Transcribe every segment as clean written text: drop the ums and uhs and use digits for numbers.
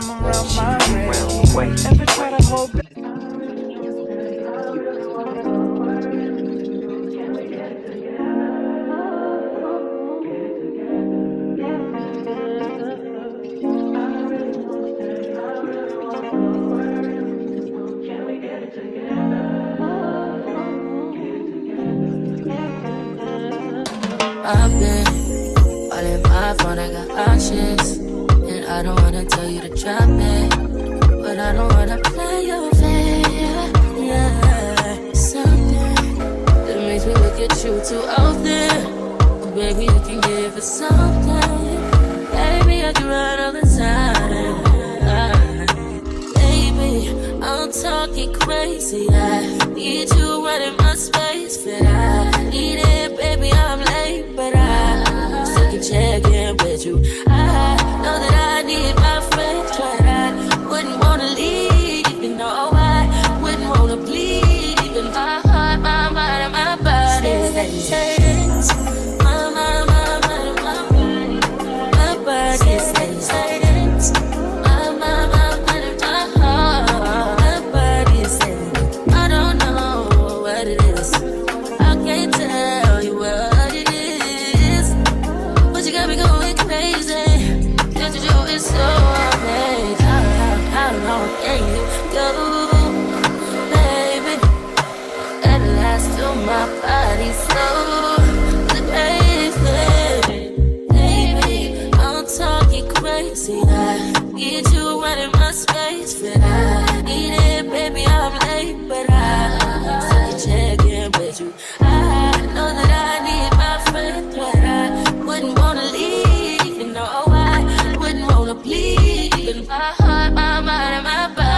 from around my way. Ever try to hold back? I've been all in my phone, I got options. And I don't wanna tell you to drop it, but I don't wanna play your fair. Yeah, something that makes me look at you too often. But baby, you can give it something. Baby, I can run all the time. Baby, I'm talking crazy. I need you right in my space, but I need it, baby. I'm late, but I still can check in with you. I know that I need my friends, but I wouldn't wanna leave, even though I wouldn't wanna bleed. Even my heart, my mind, and my body says, my mind, my mind, and my body, my body says, my mind, my mind, and my heart, my body says, I don't know what it is. I can't tell you what it is, but you got me going crazy. Just you is so amazing. How long can you go, baby? At last, till my body's so crazy. Baby, I'm talking crazy. I need you right in my space, but I need it, baby. I'm late, but I still can check in with you. I know that I need my friend, but I wouldn't wanna leave, even though I wouldn't wanna bleed. Even my heart, my mind, and my body.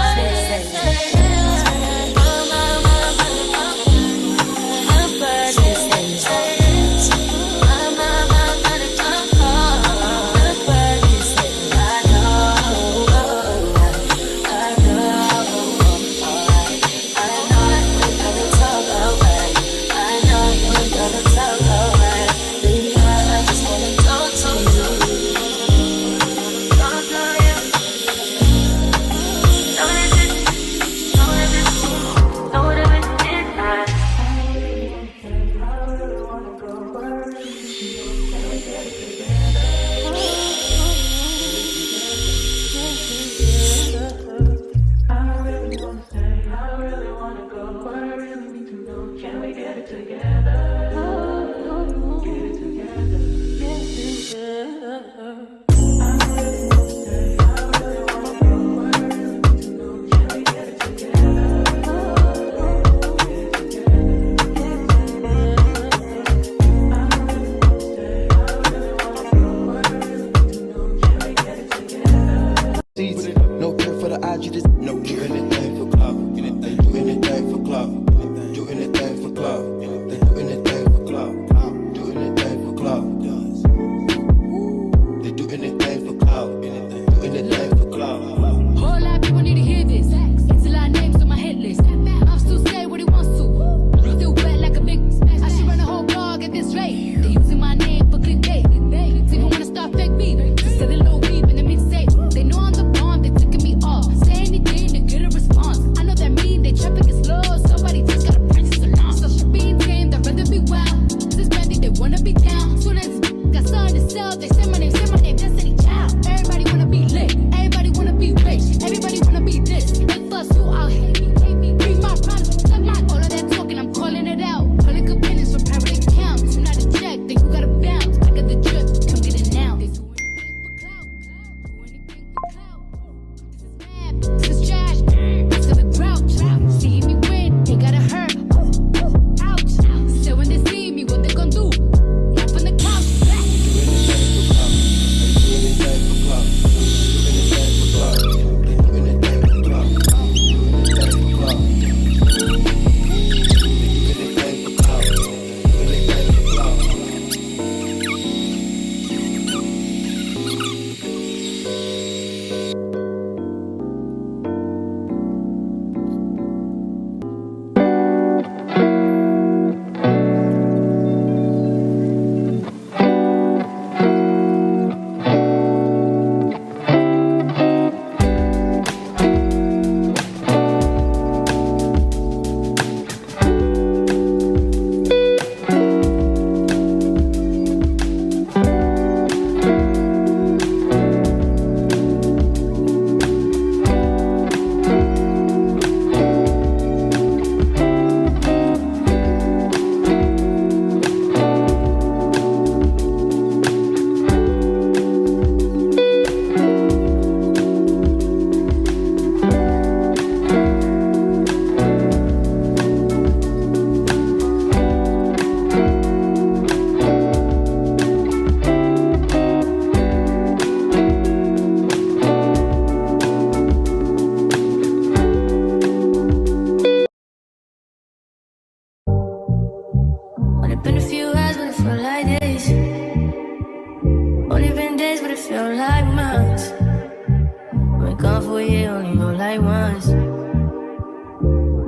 like once.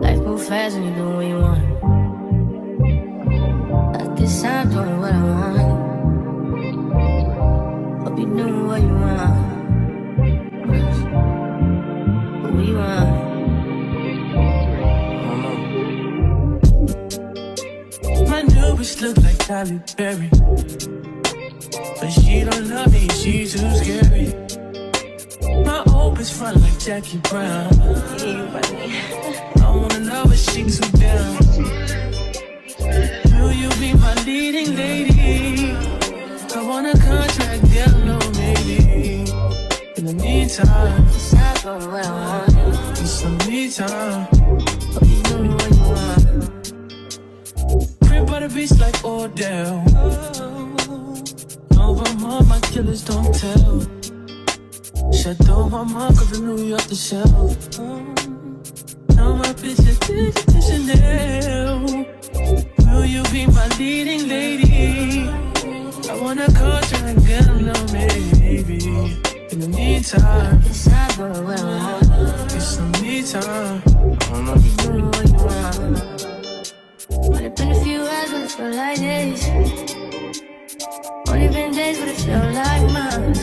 Life move fast when you do what you want. At this time, doing what I want. Hope you doing what you want. What you want? My new bitch look like Halle Berry, but she don't love me, she too scary. My old bitch front like Jackie Brown. I wanna love her, she too down. Will you be my leading lady? I want a contract, down low, maybe. In the meantime, It's not going what I want. it's some me time. Hope you doing what you want. Crib by the beach like Odell. Over my killers don't tell. Shadow my mark of the New York the shelf. Now my bitch is digital Chanel. Will you be my leading lady? I want a contract, get a little maybe. In the meantime, It's not going what I want. it's some me time. Hope you doing what you want. Only been a few hours, but it feel like days. Only been days, but it feel like months.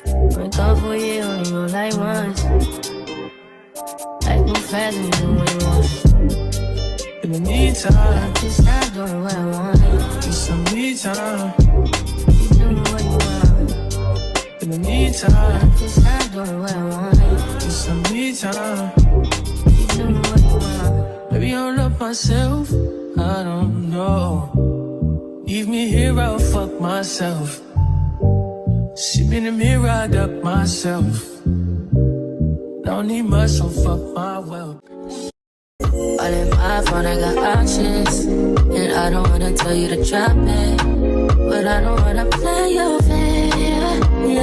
Only gone for a year, only go like once. Life move fast when you do what you want. In the meantime, Just not doing what I want. it's some me time. You doing what you want. In the meantime, Just not doing what I want. it's some me time. You doing what you want. Maybe I don't love myself, I don't know. Leave me here, I'll fuck myself. See me in the mirror, I duck myself. Don't need much, so fuck my wealth. All in my phone, I got options. And I don't wanna tell you to drop it, but I don't wanna play your fair. Yeah,